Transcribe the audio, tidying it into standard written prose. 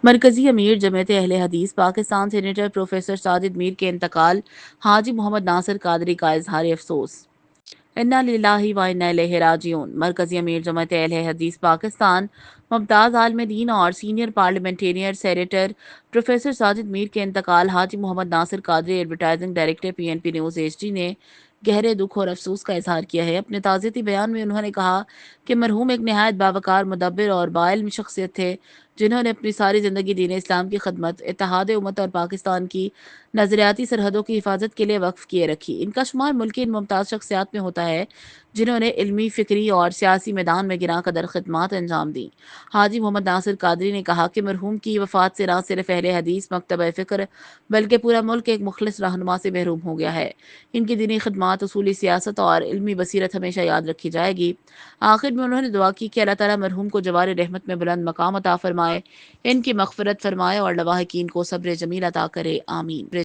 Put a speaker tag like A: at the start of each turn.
A: مرکزی امیر جمعیت اہل حدیث پاکستان سینیٹر پروفیسر ساجد میر کے انتقال، حاجی محمد ناصر قادری کا اظہار افسوس۔ انا للہ و انا الیہ راجعون۔ مرکزی امیر جماعت اہل حدیث پاکستان ممتاز عالم دین اور senior parliamentarian senator professor Sajid Mir کے انتقال، Haji Muhammad Nasir Qadri advertising director P N P news H D نے گہرے دکھ اور افسوس کا اظہار کیا ہے۔ اپنے تعزیتی بیان میں انہوں نے کہا کہ مرحوم ایک نہایت باوقار، مدبر اور باعلم شخصیت تھے، جنہوں نے اپنی ساری زندگی دین اسلام کی خدمت، اتحاد امت اور پاکستان کی نظریاتی سرحدوں کی حفاظت کے لیے وقف کیے رکھی۔ ان کا شمار ملک کی ان ممتاز شخصیات میں ہوتا ہے جنہوں نے علمی، فکری اور سیاسی میدان میں گراں قدر خدمات انجام دیں۔ حاجی محمد ناصر قادری نے کہا کہ مرحوم کی وفات سے نہ صرف اہل حدیث مکتبہ فکر بلکہ پورا ملک ایک مخلص رہنما سے محروم ہو گیا ہے۔ ان کی دینی خدمات، اصولی سیاست اور علمی بصیرت ہمیشہ یاد رکھی جائے گی۔ آخر میں انہوں نے دعا کی کہ اللہ تعالیٰ مرحوم کو جوار رحمت میں بلند مقام عطا فرمائے، ان کی مغفرت فرمائے اور لواحقین کو صبر جمیل عطا کرے، آمین۔